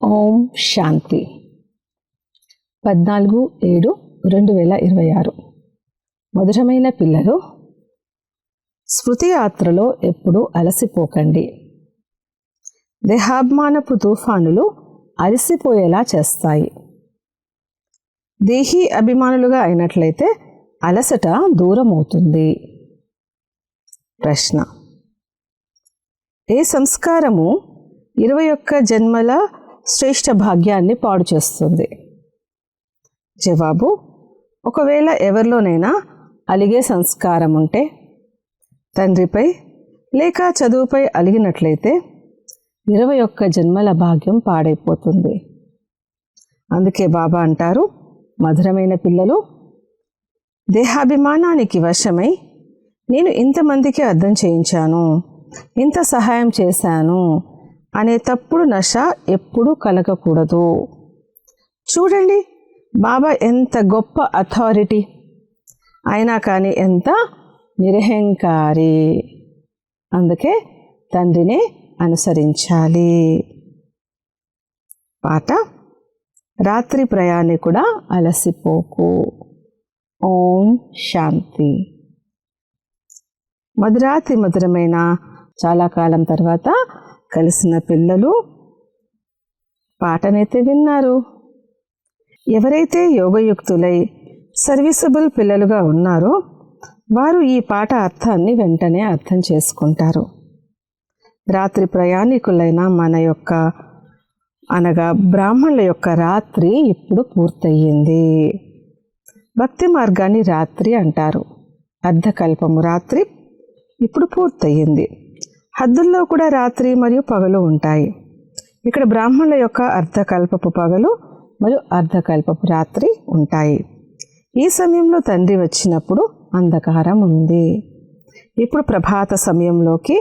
ఓం శాంతి. 14/7/2026. మధురమైన పిల్లలు, స్మృతి యాత్రలో ఎప్పుడూ అలసిపోకండి. దేహాభిమానపు తుఫానులు అలసిపోయేలా చేస్తాయి. దేహీ అభిమానులుగా అయినట్లయితే అలసట దూరమవుతుంది. ప్రశ్న: ఏ సంస్కారము 21 జన్మల శ్రేష్ఠ భాగ్యాన్ని పాడు చేస్తుంది? జవాబు: ఒకవేళ ఎవరిలోనైనా అలిగే సంస్కారం ఉంటే, తండ్రిపై లేక చదువుపై అలిగినట్లయితే 21 జన్మల భాగ్యం పాడైపోతుంది. అందుకే బాబా అంటారు, మధురమైన పిల్లలు, దేహాభిమానానికి వశమై నేను ఇంతమందికి అర్థం చేయించాను, ఇంత సహాయం చేశాను అనే తప్పుడు నశ ఎప్పుడూ కలగకూడదు. చూడండి, బాబా ఎంత గొప్ప అథారిటీ అయినా కానీ ఎంత నిరహంకారి. అందుకే తండ్రినే అనుసరించాలి. పాట: రాత్రి ప్రయాణికుడా అలసిపోకు. ఓం శాంతి. మధురాతి మధురమైన చాలా కాలం తర్వాత కలిసిన పిల్లలు పాటనైతే విన్నారు. ఎవరైతే యోగయుక్తులై సర్వీసబుల్ పిల్లలుగా ఉన్నారో వారు ఈ పాట అర్థాన్ని వెంటనే అర్థం చేసుకుంటారు. రాత్రి ప్రయాణికులైన మన యొక్క అనగా బ్రాహ్మణుల యొక్క రాత్రి ఇప్పుడు పూర్తయింది. భక్తి మార్గాన్ని రాత్రి అంటారు. అర్ధకల్పము రాత్రి ఇప్పుడు పూర్తయింది. హద్దుల్లో కూడా రాత్రి మరియు పగలు ఉంటాయి. ఇక్కడ బ్రాహ్మణుల యొక్క అర్ధకల్పపు పగలు మరియు అర్ధకల్పపు రాత్రి ఉంటాయి. ఈ సమయంలో తండ్రి వచ్చినప్పుడు అంధకారం ఉంది. ఇప్పుడు ప్రభాత సమయంలోకి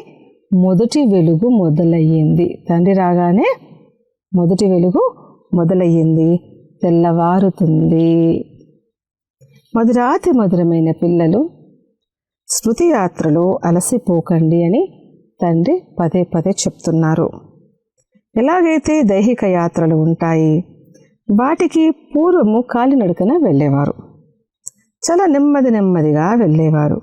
మొదటి వెలుగు మొదలయ్యింది. తండ్రి రాగానే మొదటి వెలుగు మొదలయ్యింది, తెల్లవారుతుంది. మధురాతి మధురమైన పిల్లలు, స్మృతి యాత్రలో అలసిపోకండి అని తండ్రి పదే పదే చెప్తున్నారు. ఎలాగైతే దైహిక యాత్రలు ఉంటాయి, వాటికి పూర్వము కాలినడకన వెళ్ళేవారు. చాలా నెమ్మది నెమ్మదిగా వెళ్ళేవారు.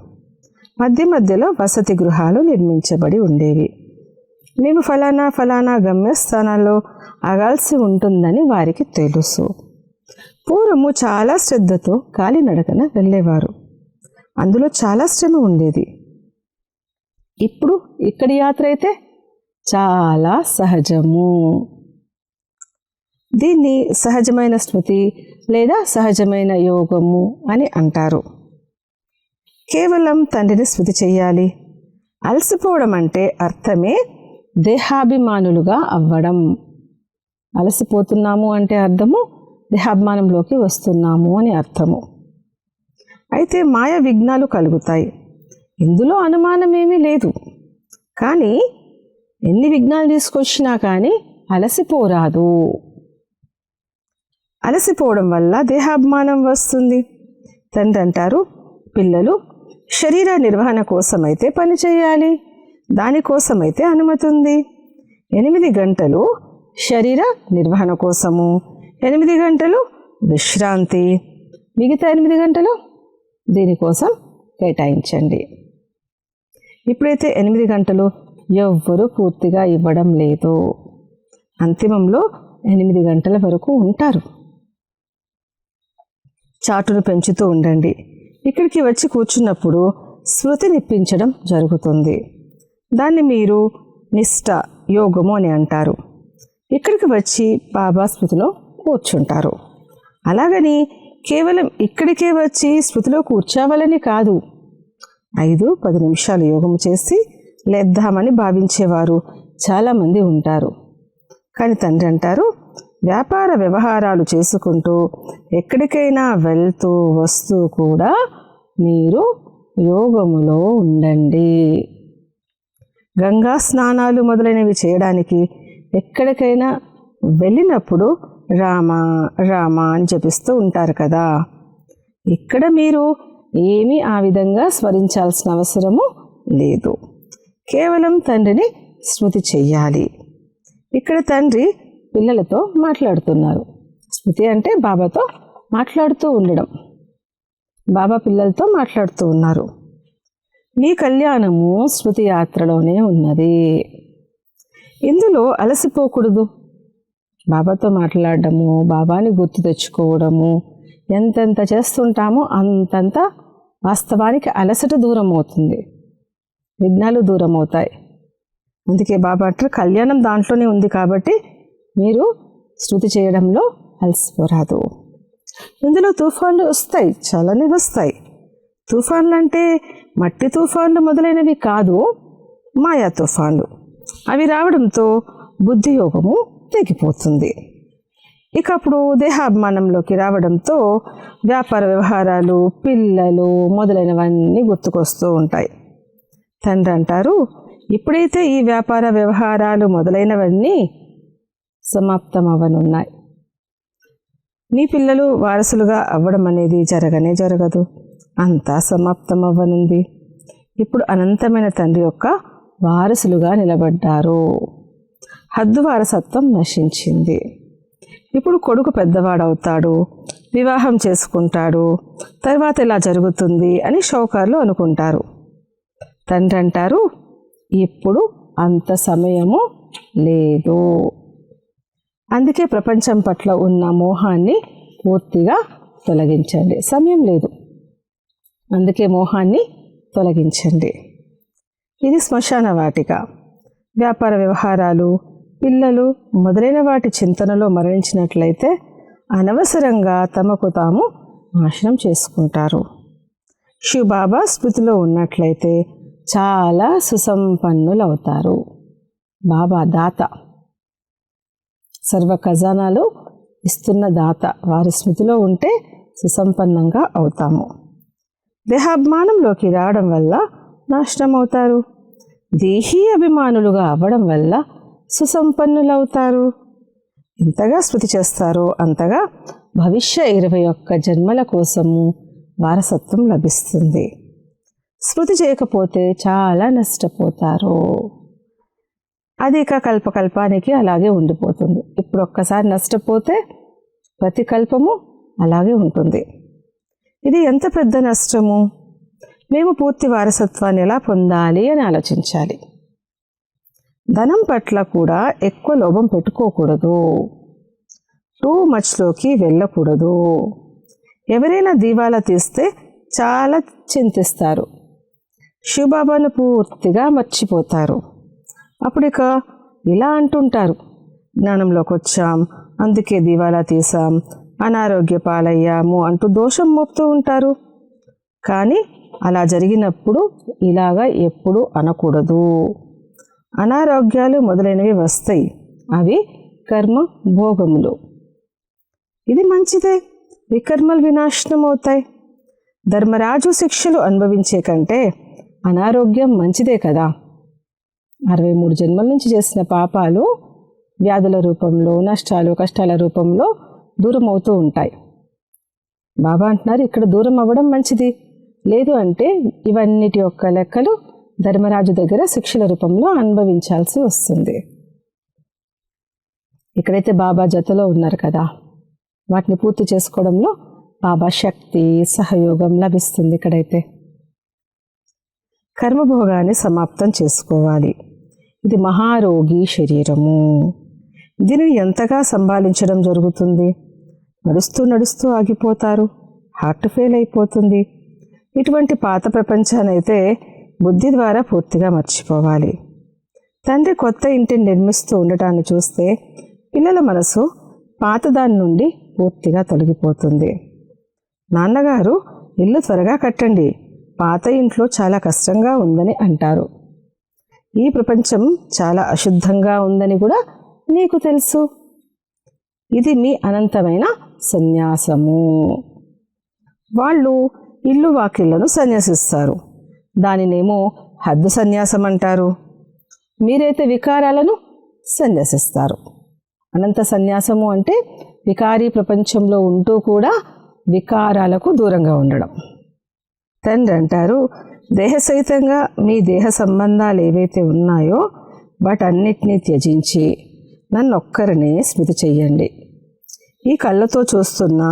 మధ్య మధ్యలో వసతి గృహాలు నిర్మించబడి ఉండేవి. మేము ఫలానా ఫలానా గమ్యస్థానాల్లో ఆగాల్సి ఉంటుందని వారికి తెలుసు. పూర్వము చాలా శ్రద్ధతో కాలినడకన వెళ్ళేవారు. అందులో చాలా శ్రమ ఉండేది. ఇప్పుడు ఇక్కడి యాత్ర అయితే చాలా సహజము. దీన్ని సహజమైన స్మృతి లేదా సహజమైన యోగము అని అంటారు. కేవలం తండ్రిని స్మృతి చెయ్యాలి. అలసిపోవడం అంటే అర్థమే దేహాభిమానులుగా అవ్వడం. అలసిపోతున్నాము అంటే అర్థము దేహాభిమానంలోకి వస్తున్నాము అని అర్థము. అయితే మాయ విఘ్నాలు కలుగుతాయి, ఇందులో అనుమానమేమీ లేదు. కానీ ఎన్ని విఘ్నాలు తీసుకొచ్చినా కానీ అలసిపోరాదు. అలసిపోవడం వల్ల దేహాభిమానం వస్తుంది. తండ్రి అంటారు, పిల్లలు శరీర నిర్వహణ కోసమైతే పని చేయాలి, దానికోసమైతే అనుమతి ఉంది. 8 గంటలు శరీర నిర్వహణ కోసము, 8 గంటలు విశ్రాంతి, మిగతా 8 గంటలు దీనికోసం కేటాయించండి. ఇప్పుడైతే 8 గంటలు ఎవ్వరూ పూర్తిగా ఇవ్వడం లేదు. అంతిమంలో 8 గంటల వరకు ఉంటారు. చాటును పెంచుతూ ఉండండి. ఇక్కడికి వచ్చి కూర్చున్నప్పుడు స్మృతినిప్పించడం జరుగుతుంది. దాన్ని మీరు నిష్ఠ యోగము అని అంటారు. ఇక్కడికి వచ్చి బాబా స్మృతిలో కూర్చుంటారు. అలాగని కేవలం ఇక్కడికే వచ్చి స్మృతిలో కూర్చోవాలని కాదు. 5-10 నిమిషాలు యోగము చేసి లేద్దామని భావించేవారు చాలామంది ఉంటారు. కానీ తండ్రి అంటారు, వ్యాపార వ్యవహారాలు చేసుకుంటూ ఎక్కడికైనా వెళ్తూ వస్తూ కూడా మీరు యోగములో ఉండండి. గంగా స్నానాలు మొదలైనవి చేయడానికి ఎక్కడికైనా వెళ్ళినప్పుడు రామ రామ అని జపిస్తూ ఉంటారు కదా. ఇక్కడ మీరు ఏమీ ఆ విధంగా స్మరించాల్సిన అవసరము లేదు. కేవలం తండ్రిని స్మృతి చెయ్యాలి. ఇక్కడ తండ్రి పిల్లలతో మాట్లాడుతున్నారు. స్మృతి అంటే బాబాతో మాట్లాడుతూ ఉండడం. బాబా పిల్లలతో మాట్లాడుతూ ఉన్నారు. నీ కళ్యాణము స్మృతి యాత్రలోనే ఉన్నది. ఇందులో అలసిపోకూడదు. బాబాతో మాట్లాడడము, బాబాని గుర్తు తెచ్చుకోవడము ఎంతెంత చేస్తుంటామో అంతంత వాస్తవానికి అలసట దూరం అవుతుంది, విఘ్నాలు దూరం అవుతాయి. అందుకే బాబా అంటారు, కళ్యాణం దాంట్లోనే ఉంది కాబట్టి మీరు స్తుతి చేయడంలో అలసిపోరాదు. ఇందులో తుఫాన్లు వస్తాయి, చాలానే వస్తాయి. తుఫాన్లు అంటే మట్టి తుఫాన్లు మొదలైనవి కాదు, మాయా తుఫాన్లు. అవి రావడంతో బుద్ధి యోగము తెగిపోతుంది. ఇక అప్పుడు దేహాభిమానంలోకి రావడంతో వ్యాపార వ్యవహారాలు, పిల్లలు మొదలైనవన్నీ గుర్తుకొస్తూ ఉంటాయి. తండ్రి అంటారు, ఇప్పుడైతే ఈ వ్యాపార వ్యవహారాలు మొదలైనవన్నీ సమాప్తం అవ్వనున్నాయి. నీ పిల్లలు వారసులుగా అవ్వడం అనేది జరగనే జరగదు, అంతా సమాప్తం అవ్వనుంది. ఇప్పుడు అనంతమైన తండ్రి యొక్క వారసులుగా నిలబడ్డారు. హద్దు వారసత్వం నశించింది. ఇప్పుడు కొడుకు పెద్దవాడవుతాడు, వివాహం చేసుకుంటాడు, తర్వాత ఇలా జరుగుతుంది అని షౌకార్లు అనుకుంటారు. తండ్రి అంటారు, ఇప్పుడు అంత సమయము లేదు. అందుకే ప్రపంచం పట్ల ఉన్న మోహాన్ని పూర్తిగా తొలగించండి. సమయం లేదు, అందుకే మోహాన్ని తొలగించండి. ఇది శ్మశాన వాటిక. వ్యాపార వ్యవహారాలు, పిల్లలు మొదలైన వాటి చింతనలో మరణించినట్లయితే అనవసరంగా తమకు తాము నాశనం చేసుకుంటారు. శివబాబా స్మృతిలో ఉన్నట్లయితే చాలా సుసంపన్నులవుతారు. బాబా దాత, సర్వ ఖజానాలు ఇస్తున్న దాత. వారి స్మృతిలో ఉంటే సుసంపన్నంగా అవుతాము. దేహాభిమానంలోకి రావడం వల్ల నాశనం అవుతారు. దేహీ అభిమానులుగా అవ్వడం వల్ల సుసంపన్నులవుతారు. ఎంతగా స్మృతి చేస్తారో అంతగా భవిష్య 21 జన్మల కోసము వారసత్వం లభిస్తుంది. స్మృతి చేయకపోతే చాలా నష్టపోతారు. అది ఇక కల్పకల్పానికి అలాగే ఉండిపోతుంది. ఇప్పుడు ఒక్కసారి నష్టపోతే ప్రతి కల్పము అలాగే ఉంటుంది. ఇది ఎంత పెద్ద నష్టము! మేము పూర్తి వారసత్వాన్ని ఎలా పొందాలి అని ఆలోచించాలి. ధనం పట్ల కూడా ఎక్కువ లోభం పెట్టుకోకూడదు. టూ మచ్లోకి వెళ్ళకూడదు. ఎవరైనా దీవాలా తీస్తే చాలా చింతిస్తారు, శివబాబాను పూర్తిగా మర్చిపోతారు. అప్పుడు ఇక ఇలా అంటుంటారు, జ్ఞానంలోకి వచ్చాం, అందుకే దివాలా తీసాం, అనారోగ్య పాలయ్యాము అంటూ దోషం మోపుతూ ఉంటారు. కానీ అలా జరిగినప్పుడు ఇలాగా ఎప్పుడు అనకూడదు. అనారోగ్యాలు మొదలైనవి వస్తాయి, అవి కర్మ భోగములు. ఇది మంచిదే, వికర్మలు వినాశనం అవుతాయి. ధర్మరాజు శిక్షలు అనుభవించే కంటే అనారోగ్యం మంచిదే కదా. 63 జన్మల నుంచి చేసిన పాపాలు వ్యాధుల రూపంలో, నష్టాలు కష్టాల రూపంలో దూరం అవుతూ ఉంటాయి. బాబా అంటున్నారు, ఇక్కడ దూరం అవ్వడం మంచిది. లేదు అంటే ఇవన్నిటి యొక్క లెక్కలు ధర్మరాజు దగ్గర శిక్షల రూపంలో అనుభవించాల్సి వస్తుంది. ఇక్కడైతే బాబా జతలో ఉన్నారు కదా, వాటిని పూర్తి చేసుకోవడంలో బాబా శక్తి సహయోగం లభిస్తుంది. ఇక్కడైతే కర్మభోగాన్ని సమాప్తం చేసుకోవాలి. ఇది మహారోగి శరీరము. దీనిని ఎంతగా సంభాళించడం జరుగుతుంది. నడుస్తూ నడుస్తూ ఆగిపోతారు, హార్ట్ ఫెయిల్ అయిపోతుంది. ఇటువంటి పాత ప్రపంచానైతే బుద్ధి ద్వారా పూర్తిగా మర్చిపోవాలి. తండ్రి కొత్త ఇంటిని నిర్మిస్తూ ఉండటాన్ని చూస్తే పిల్లల మనసు పాతదాని నుండి పూర్తిగా తొలగిపోతుంది. నాన్నగారు ఇల్లు త్వరగా కట్టండి, పాత ఇంట్లో చాలా కష్టంగా ఉందని అంటారు. ఈ ప్రపంచం చాలా అశుద్ధంగా ఉందని కూడా నీకు తెలుసు. ఇది మీ అనంతమైన సన్యాసము. వాళ్ళు ఇల్లు వాకిళ్లను సన్యాసిస్తారు, దానినేమో హద్దు సన్యాసం అంటారు. మీరైతే వికారాలను సన్యాసిస్తారు. అనంత సన్యాసము అంటే వికారీ ప్రపంచంలో ఉంటూ కూడా వికారాలకు దూరంగా ఉండడం. తండ్రి అంటారు, దేహసహితంగా మీ దేహ సంబంధాలు ఏవైతే ఉన్నాయో వాటన్నిటినీ త్యజించి నన్నొక్కరినే స్మృతి చెయ్యండి. ఈ కళ్ళతో చూస్తున్న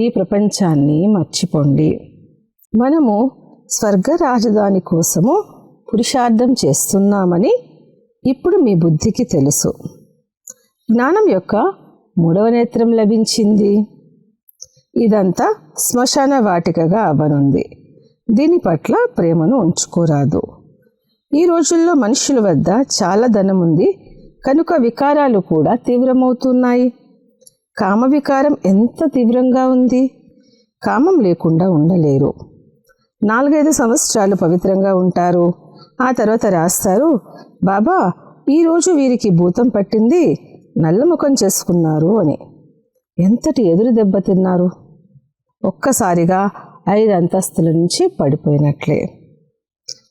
ఈ ప్రపంచాన్ని మర్చిపోండి. మనము స్వర్గ రాజధాని కోసము పురుషార్థం చేస్తున్నామని ఇప్పుడు మీ బుద్ధికి తెలుసు. జ్ఞానం యొక్క 3వ నేత్రం లభించింది. ఇదంతా శ్మశాన వాటికగా అవ్వనుంది. దీని పట్ల ప్రేమను ఉంచుకోరాదు. ఈ రోజుల్లో మనుషుల వద్ద చాలా ధనం ఉంది కనుక వికారాలు కూడా తీవ్రమవుతున్నాయి. కామ వికారం ఎంత తీవ్రంగా ఉంది. కామం లేకుండా ఉండలేరు. 4-5 సంవత్సరాలు పవిత్రంగా ఉంటారు. ఆ తర్వాత రాస్తారు, బాబా ఈరోజు వీరికి భూతం పట్టింది, నల్లముఖం చేసుకున్నారు అని. ఎంతటి ఎదురు దెబ్బ తిన్నారు. ఒక్కసారిగా 5 అంతస్తుల నుంచి పడిపోయినట్లే.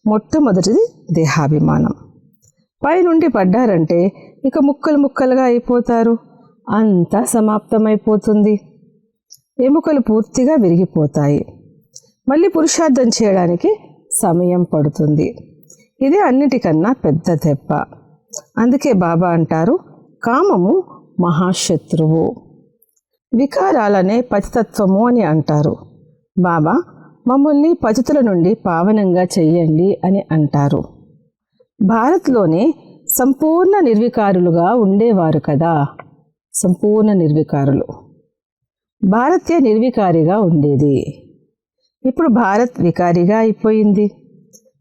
మొట్టమొదటిది దేహాభిమానం. పైనుండి పడ్డారంటే ఇక ముక్కలు ముక్కలుగా అయిపోతారు. అంతా సమాప్తమైపోతుంది. ఎముకలు పూర్తిగా విరిగిపోతాయి. మళ్ళీ పురుషార్థం చేయడానికి సమయం పడుతుంది. ఇదే అన్నిటికన్నా పెద్ద దెబ్బ. అందుకే బాబా అంటారు, కామము మహాశత్రువు. వికారాలనే పతితత్వము అని అంటారు. బాబా మమ్మల్ని పతితుల నుండి పావనంగా చెయ్యండి అని అంటారు. భారత్లోనే సంపూర్ణ నిర్వికారులుగా ఉండేవారు కదా. సంపూర్ణ నిర్వికారులు. భారతీయ నిర్వికారిగా ఉండేది. ఇప్పుడు భారత్ వికారిగా అయిపోయింది.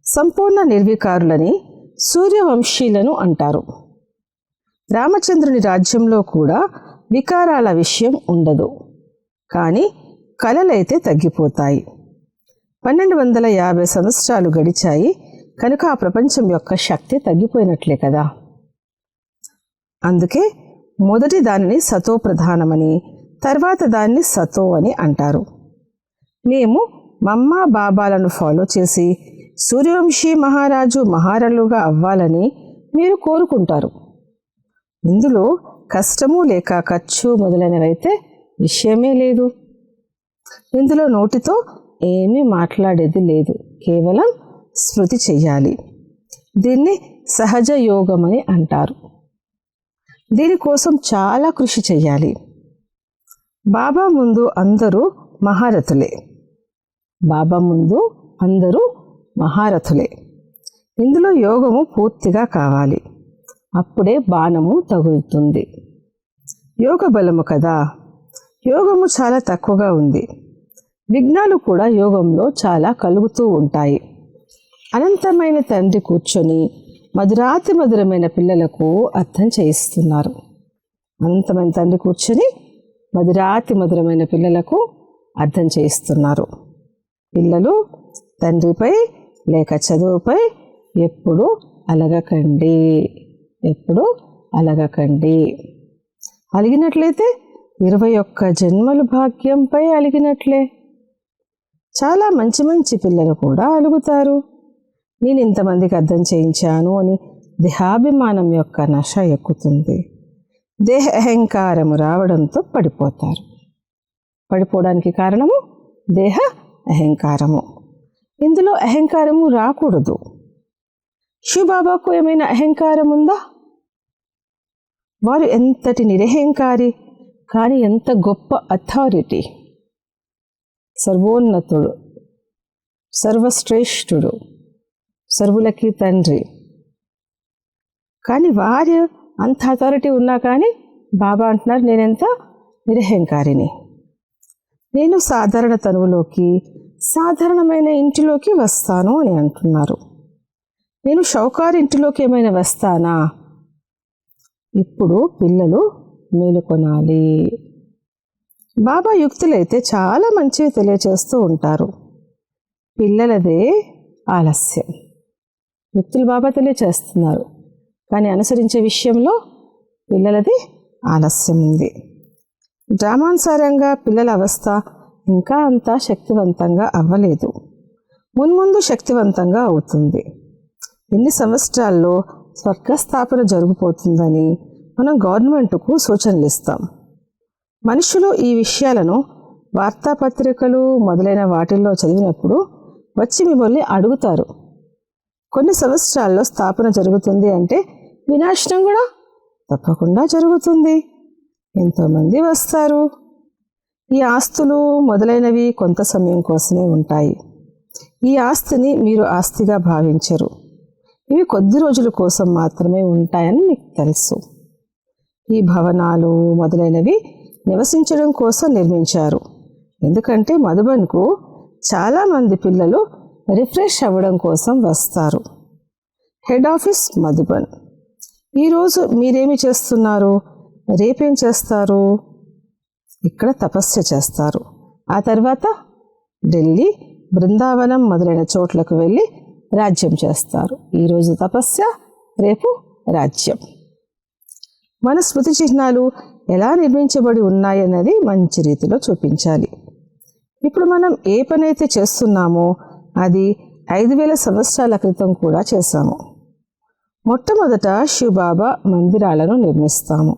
సంపూర్ణ నిర్వికారులని సూర్యవంశీలను అంటారు. రామచంద్రుని రాజ్యంలో కూడా వికారాల విషయం ఉండదు. కానీ కళలైతే తగ్గిపోతాయి. 1250 సంవత్సరాలు గడిచాయి కనుక ఆ ప్రపంచం యొక్క శక్తి తగ్గిపోయినట్లే కదా. అందుకే మొదటి దానిని సతో ప్రధానమని, తర్వాత దాన్ని సతో అని అంటారు. మేము మమ్మా బాబాలను ఫాలో చేసి సూర్యవంశీ మహారాజు మహారాణులుగా అవ్వాలని మీరు కోరుకుంటారు. ఇందులో కష్టము లేక ఖర్చు మొదలైనవైతే విషయమే లేదు. ఇందులో నోటితో ఏమీ మాట్లాడేది లేదు. కేవలం స్మృతి చెయ్యాలి. దీన్ని సహజ యోగం అని అంటారు. దీనికోసం చాలా కృషి చెయ్యాలి. బాబా ముందు అందరూ మహారథులే. బాబా ముందు అందరూ మహారథులే. ఇందులో యోగము పూర్తిగా కావాలి. అప్పుడే బాణము తగులుతుంది. యోగ బలము కదా. యోగము చాలా తక్కువగా ఉంది. విఘ్నాలు కూడా యోగంలో చాలా కలుగుతూ ఉంటాయి. అనంతమైన తండ్రి కూర్చొని మధురాతి మధురమైన పిల్లలకు అర్థం చేయిస్తున్నారు. అనంతమైన తండ్రి కూర్చొని మధురాతి మధురమైన పిల్లలకు అర్థం చేయిస్తున్నారు. పిల్లలు తండ్రిపై లేక చదువుపై ఎప్పుడు అలగకండి. ఎప్పుడు అలగకండి. అలిగినట్లయితే 21 జన్మలు భాగ్యంపై అలిగినట్లే. చాలా మంచి మంచి పిల్లలు కూడా అలుగుతారు. నేను ఇంతమందికి అర్థం చేయించాను అని దేహాభిమానం యొక్క నశ ఎక్కుతుంది. దేహ అహంకారము రావడంతో పడిపోతారు. పడిపోవడానికి కారణము దేహ అహంకారము. ఇందులో అహంకారము రాకూడదు. శివబాబాకు ఏమైనా అహంకారం ఉందా? వారు ఎంతటి నిరహంకారి, కానీ ఎంత గొప్ప అథారిటీ. సర్వోన్నతుడు, సర్వశ్రేష్ఠుడు, సర్వులకి తండ్రి. కానీ వారు అంత అథారిటీ ఉన్నా కానీ బాబా అంటున్నారు, నేనెంత నిరహంకారిని. నేను సాధారణ తనువులోకి, సాధారణమైన ఇంటిలోకి వస్తాను అని అంటున్నారు. నేను షౌకారు ఇంటిలోకి ఏమైనా వస్తానా? ఇప్పుడు పిల్లలు మేలుకొనాలి. బాబా యుక్తులైతే చాలా మంచివి తెలియచేస్తూ ఉంటారు. పిల్లలదే ఆలస్యం. యుక్తులు బాబా తెలియచేస్తున్నారు, కానీ అనుసరించే విషయంలో పిల్లలది ఆలస్యం ఉంది. డ్రామానుసారంగా పిల్లల అవస్థ ఇంకా అంతా శక్తివంతంగా అవ్వలేదు. మున్ముందు శక్తివంతంగా అవుతుంది. ఎన్ని సంవత్సరాల్లో స్వర్గస్థాపన జరిగిపోతుందని మనం గవర్నమెంట్కు సూచనలు ఇస్తాం. మనుషులు ఈ విషయాలను వార్తాపత్రికలు మొదలైన వాటిల్లో చదివినప్పుడు వచ్చి మిమ్మల్ని అడుగుతారు, కొన్ని సంవత్సరాల్లో స్థాపన జరుగుతుంది అంటే వినాశనం కూడా తప్పకుండా జరుగుతుంది. ఎంతోమంది వస్తారు. ఈ ఆస్తులు మొదలైనవి కొంత సమయం కోసమే ఉంటాయి. ఈ ఆస్తిని మీరు ఆస్తిగా భావించరు. ఇవి కొద్ది రోజుల కోసం మాత్రమే ఉంటాయని మీకు తెలుసు. ఈ భవనాలు మొదలైనవి నివసించడం కోసం నిర్మించారు. ఎందుకంటే మధుబన్కు చాలామంది పిల్లలు రిఫ్రెష్ అవ్వడం కోసం వస్తారు. Head office Madhuban. ఈరోజు మీరేమి చేస్తున్నారు? రేపేం చేస్తారు? ఇక్కడ తపస్య చేస్తారు. ఆ తర్వాత ఢిల్లీ, బృందావనం మొదలైన చోట్లకు వెళ్ళి రాజ్యం చేస్తారు. ఈరోజు తపస్య, రేపు రాజ్యం. మన స్మృతి చిహ్నాలు ఎలా నిర్మించబడి ఉన్నాయన్నది మంచి రీతిలో చూపించాలి. ఇప్పుడు మనం ఏ పని అయితే చేస్తున్నామో అది 5000 సంవత్సరాల క్రితం కూడా చేశాము. మొట్టమొదట శివబాబా మందిరాలను నిర్మిస్తాము.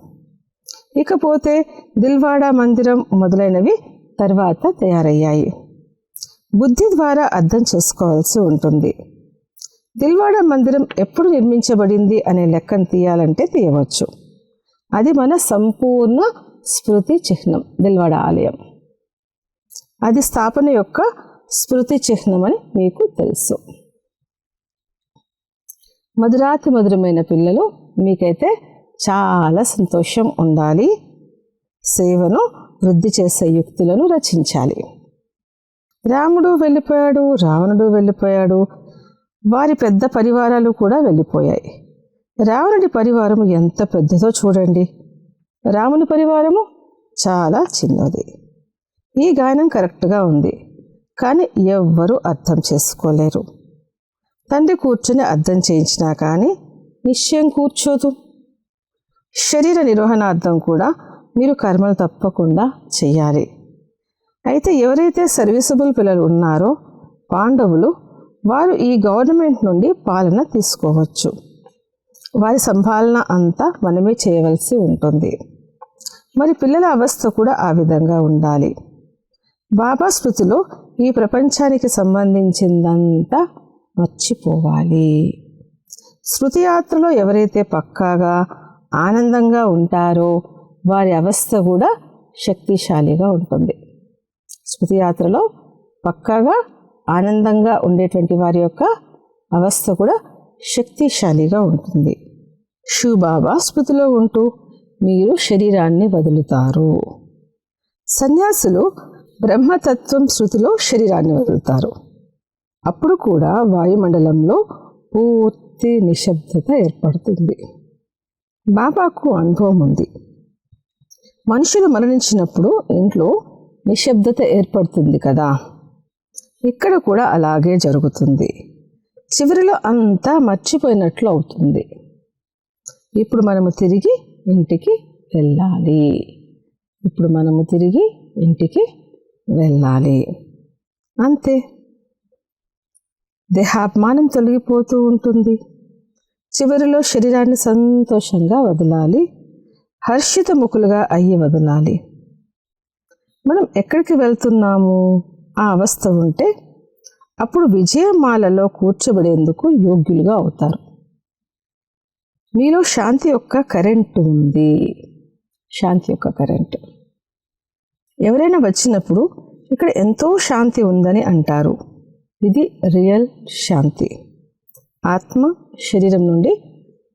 ఇకపోతే దిల్వాడా మందిరం మొదలైనవి తర్వాత తయారయ్యాయి. బుద్ధి ద్వారా అర్థం చేసుకోవాల్సి ఉంటుంది. దిల్వాడా మందిరం ఎప్పుడు నిర్మించబడింది అనే లెక్కను తీయాలంటే తీయవచ్చు. అది మన సంపూర్ణ స్మృతి చిహ్నం. దిల్వాడా ఆలయం అది స్థాపన యొక్క స్మృతి చిహ్నం అని మీకు తెలుసు. మధురాతి మధురమైన పిల్లలు, మీకైతే చాలా సంతోషం ఉండాలి. సేవను వృద్ధి చేసే యుక్తులను రచించాలి. రాముడు వెళ్ళిపోయాడు, రావణుడు వెళ్ళిపోయాడు, వారి పెద్ద పరివారాలు కూడా వెళ్ళిపోయాయి. రావణుడి పరివారము ఎంత పెద్దదో చూడండి, రాముని పరివారము చాలా చిన్నది. ఈ గానం కరెక్ట్గా ఉంది, కానీ ఎవ్వరూ అర్థం చేసుకోలేరు. తండ్రి కూర్చుని అర్థం చేయించినా కానీ నిశ్చయం కూర్చోదు. శరీర నిర్వహణార్థం కూడా మీరు కర్మలు తప్పకుండా చేయాలి. అయితే ఎవరైతే సర్వీసబుల్ పిల్లలు ఉన్నారో పాండవులు, వారు ఈ గవర్నమెంట్ నుండి పాలన తీసుకోవచ్చు. వారి సంభాలన అంతా మనమే చేయవలసి ఉంటుంది. మరి పిల్లల అవస్థ కూడా ఆ విధంగా ఉండాలి. బాబా స్మృతిలో ఈ ప్రపంచానికి సంబంధించిందంతా మర్చిపోవాలి. స్మృతి యాత్రలో ఎవరైతే పక్కాగా ఆనందంగా ఉంటారో వారి అవస్థ కూడా శక్తిశాలిగా ఉంటుంది. స్మృతి యాత్రలో పక్కాగా ఆనందంగా ఉండేటువంటి వారి యొక్క అవస్థ కూడా శక్తిశాలిగా ఉంటుంది. శివబాబా స్మృతిలో ఉంటూ మీరు శరీరాన్ని వదులుతారు. సన్యాసులు బ్రహ్మతత్వం శృతిలో శరీరాన్ని వదులుతారు. అప్పుడు కూడా వాయుమండలంలో పూర్తి నిశ్శబ్దత ఏర్పడుతుంది. బాబాకు అనుభవం ఉంది. మనుషులు మరణించినప్పుడు ఇంట్లో నిశ్శబ్దత ఏర్పడుతుంది కదా, ఇక్కడ కూడా అలాగే జరుగుతుంది. చివరిలో అంతా మర్చిపోయినట్లు అవుతుంది. ఇప్పుడు మనము తిరిగి ఇంటికి వెళ్ళాలి. అంతే. దేహాభిమానం తొలగిపోతూ ఉంటుంది. చివరిలో శరీరాన్ని సంతోషంగా వదలాలి, హర్షిత ముఖులుగా అయ్యి వదలాలి. మనం ఎక్కడికి వెళ్తున్నాము ఆ అవస్థ ఉంటే అప్పుడు విజయమాలలో కూర్చోబడేందుకు యోగ్యులుగా అవుతారు. మీలో శాంతి యొక్క కరెంటు ఉంది. శాంతి యొక్క కరెంటు. ఎవరైనా వచ్చినప్పుడు ఇక్కడ ఎంతో శాంతి ఉందని అంటారు. ఇది రియల్ శాంతి. ఆత్మ శరీరం నుండి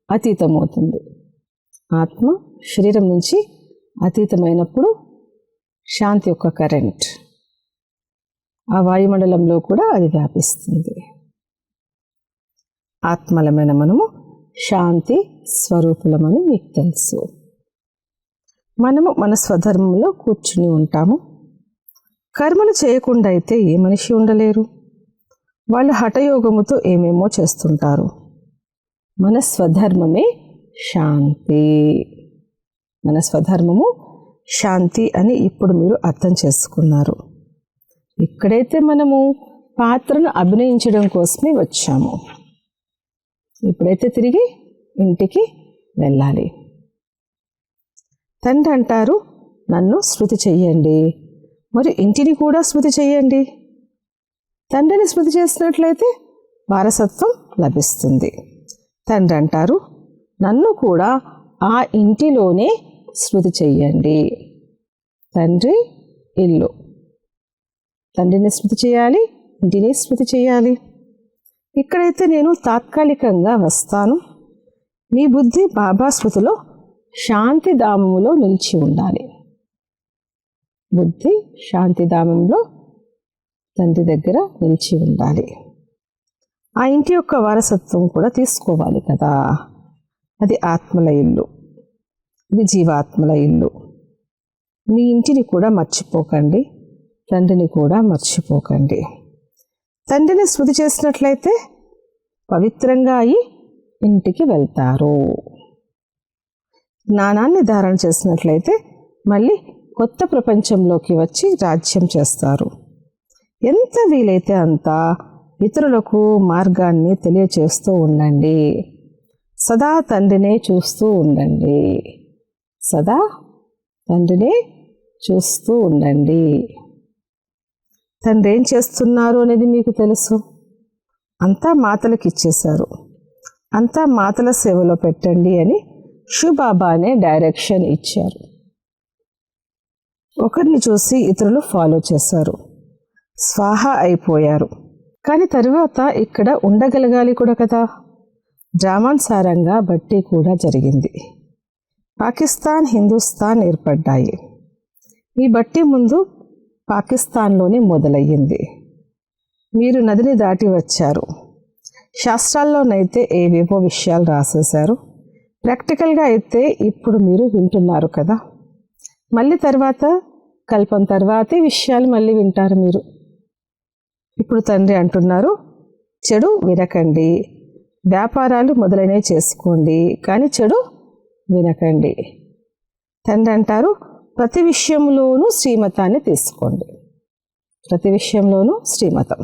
అతీతమవుతుంది. ఆత్మ శరీరం నుంచి అతీతమైనప్పుడు శాంతి యొక్క కరెంట్ ఆ వాయుమండలంలో కూడా అది వ్యాపిస్తుంది. ఆత్మలమైన మనము శాంతి స్వరూపులమని మీకు తెలుసు. మనము మన స్వధర్మంలో కూర్చుని ఉంటాము. కర్మలు చేయకుండా అయితే ఏ మనిషి ఉండలేరు. వాళ్ళు హఠయోగముతో ఏమేమో చేస్తుంటారు. మన స్వధర్మమే శాంతి. మన స్వధర్మము శాంతి అని ఇప్పుడు మీరు అర్థం చేసుకున్నారు. ఇక్కడైతే మనము పాత్రను అభినయించడం కోసమే వచ్చాము. ఇప్పుడైతే తిరిగి ఇంటికి వెళ్ళాలి. తండ్రి అంటారు, నన్ను స్మృతి చెయ్యండి, మరి ఇంటిని కూడా స్మృతి చెయ్యండి. తండ్రిని స్మృతి చేసినట్లయితే వారసత్వం లభిస్తుంది. తండ్రి అంటారు, నన్ను కూడా ఆ ఇంటిలోనే స్మృతి చెయ్యండి. తండ్రి, ఇల్లు. తండ్రిని స్మృతి చేయాలి, ఇంటిని స్మృతి చేయాలి. ఇక్కడైతే నేను తాత్కాలికంగా వస్తాను. మీ బుద్ధి బాబా స్మృతిలో శాంతిధామములో నిలిచి ఉండాలి. బుద్ధి శాంతిధామంలో తండ్రి దగ్గర నిలిచి ఉండాలి. ఆ ఇంటి యొక్క వారసత్వం కూడా తీసుకోవాలి కదా. అది ఆత్మల ఇల్లు, ఇది జీవాత్మల ఇల్లు. మీ ఇంటిని కూడా మర్చిపోకండి, తండ్రిని కూడా మర్చిపోకండి. తండ్రిని స్మృతి చేసినట్లయితే పవిత్రంగా అయి ఇంటికి వెళ్తారు. జ్ఞానాన్ని ధారణ చేసినట్లయితే మళ్ళీ కొత్త ప్రపంచంలోకి వచ్చి రాజ్యం చేస్తారు. ఎంత వీలైతే అంత ఇతరులకు మార్గాన్ని తెలియచేస్తూ ఉండండి. సదా తండ్రినే చూస్తూ ఉండండి. సదా తండ్రినే చూస్తూ ఉండండి. తండ్రి ఏం చేస్తున్నారు అనేది మీకు తెలుసు. అంతా మాతలకు ఇచ్చేశారు. అంతా మాతల సేవలో పెట్టండి అని శివబాబానే డైరెక్షన్ ఇచ్చారు. ఒకరిని చూసి ఇతరులు ఫాలో చేశారు, స్వాహ అయిపోయారు. కానీ తరువాత ఇక్కడ ఉండగలగాలి కూడా కదా. డ్రామానుసారంగా బట్టి కూడా జరిగింది. పాకిస్తాన్, హిందుస్థాన్ ఏర్పడ్డాయి. ఈ బట్టి ముందు పాకిస్తాన్లోనే మొదలయ్యింది. మీరు నదిని దాటి వచ్చారు. శాస్త్రాల్లోనైతే ఏవేవో విషయాలు రాసేశారు. ప్రాక్టికల్గా అయితే ఇప్పుడు మీరు వింటున్నారు కదా. మళ్ళీ తర్వాత కల్పం తర్వాతే విషయాలు మళ్ళీ వింటారు మీరు. ఇప్పుడు తండ్రి అంటున్నారు, చెడు వినకండి, వ్యాపారాలు మొదలైనవి చేసుకోండి, కానీ చెడు వినకండి. తండ్రి అంటారు, ప్రతి విషయంలోనూ శ్రీమతాన్ని తీసుకోండి. ప్రతి విషయంలోనూ శ్రీమతం.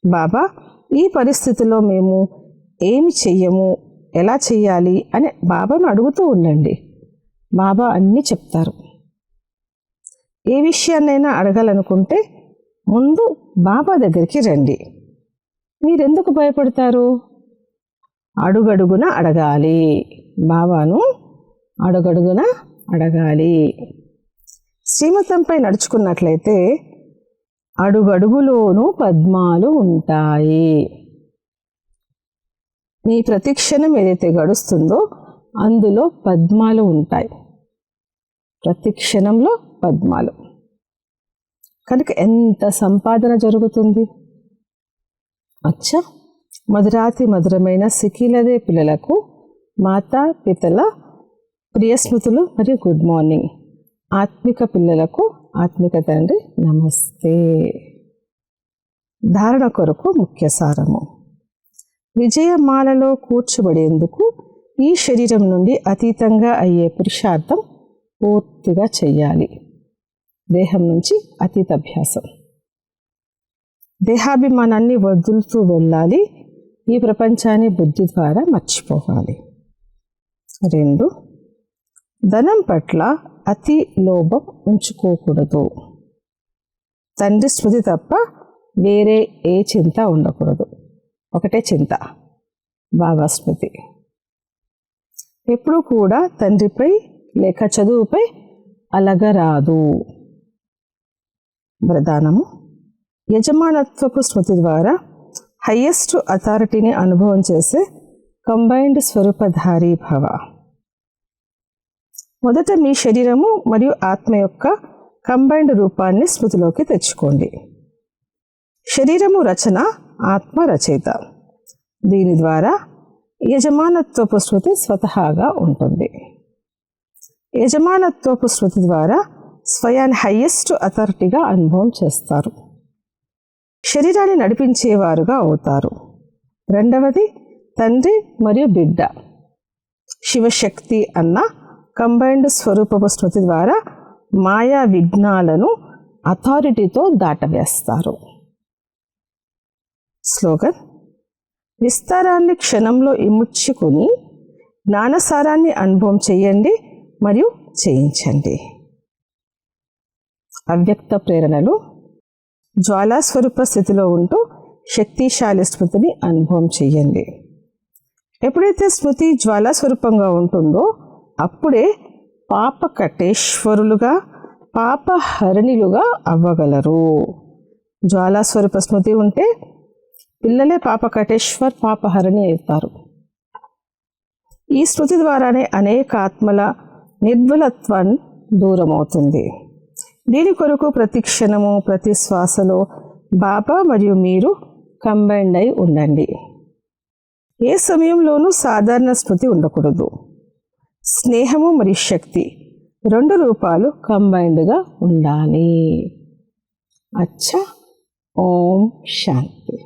బాబా, ఈ పరిస్థితిలో మేము ఏమి చెయ్యము, ఎలా చెయ్యాలి అని బాబాను అడుగుతూ ఉండండి. బాబా అన్నీ చెప్తారు. ఏ విషయాన్నైనా అడగాలనుకుంటే ముందు బాబా దగ్గరికి రండి. మీరెందుకు భయపడతారు? అడుగడుగున అడగాలి. బాబాను అడుగడుగున అడగాలి. శ్రీమతంపై నడుచుకున్నట్లయితే అడుగడుగులోనూ పద్మాలు ఉంటాయి. మీ ప్రతి క్షణం ఏదైతే గడుస్తుందో అందులో పద్మాలు ఉంటాయి. ప్రతి క్షణంలో పద్మాలు. కనుక ఎంత సంపాదన జరుగుతుంది. అచ్చా, మధురాతి మధురమైన సికిలదే పిల్లలకు మాతా పితల ప్రియస్మృతులు మరియు గుడ్ మార్నింగ్. ఆత్మిక పిల్లలకు ఆత్మిక తండ్రి నమస్తే. ధారణ కొరకు ముఖ్య సారము. విజయమాలలో కూర్చోబడేందుకు ఈ శరీరం నుండి అతీతంగా అయ్యే పురుషార్థం పూర్తిగా చెయ్యాలి. దేహం నుంచి అతీత అభ్యాసం. దేహాభిమానాన్ని వదులుతూ వెళ్ళాలి. ఈ ప్రపంచాన్ని బుద్ధి ద్వారా మర్చిపోవాలి. 2, ధనం పట్ల అతి లోభం ఉంచుకోకూడదు. తండ్రి స్మృతి తప్ప వేరే ఏ చింత ఉండకూడదు. ఒకటే చింత, బాబా స్మృతి. ఎప్పుడూ కూడా తండ్రిపై లేక చదువుపై అలగరాదు. వరదానము. యజమానత్వపు స్మృతి ద్వారా హయ్యెస్ట్ అథారిటీని అనుభవం చేసే కంబైన్డ్ స్వరూపధారీ భవ. మొదట మీ శరీరము మరియు ఆత్మ యొక్క కంబైన్డ్ రూపాన్ని స్మృతిలోకి తెచ్చుకోండి. శరీరము రచన, ఆత్మ రచయిత. దీని ద్వారా యజమానత్వపు స్మృతి స్వతహాగా ఉంటుంది. యజమానత్వపు స్మృతి ద్వారా స్వయాన్ని హయ్యెస్ట్ అథారిటీగా అనుభవం చేస్తారు. శరీరాన్ని నడిపించేవారుగా అవుతారు. 2వది, తండ్రి మరియు బిడ్డ శివశక్తి అన్న కంబైన్డ్ స్వరూపపు స్మృతి ద్వారా మాయా విఘ్నాలను అథారిటీతో దాటవేస్తారు. స్లోగన్. విస్తారాన్ని క్షణంలో ఇముడ్చుకుని జ్ఞానసారాన్ని అనుభవం చేయండి మరియు చేయించండి. అవ్యక్త ప్రేరణలు. జ్వాలాస్వరూప స్థితిలో ఉంటూ శక్తిశాలి స్మృతిని అనుభవం చేయండి. ఎప్పుడైతే స్మృతి జ్వాలా స్వరూపంగా ఉంటుందో అప్పుడే పాపకటేశ్వరులుగా పాపహరణిలుగా అవ్వగలరు. జ్వాలాస్వరూప స్మృతి ఉంటే పిల్లలే పాపకటేశ్వర్ పాపహరణి అవుతారు. ఈ స్మృతి ద్వారానే అనేక ఆత్మల నిర్బలత్వం దూరమవుతుంది. దీని కొరకు ప్రతి క్షణము ప్రతి శ్వాసలో బాబా మరియు మీరు కంబైండ్ అయి ఉండండి. ఏ సమయంలోనూ సాధారణ స్మృతి ఉండకూడదు. స్నేహము మరియు శక్తి 2 రూపాలు కంబైండ్గా ఉండాలి. అచ్చా. ఓం శాంతి.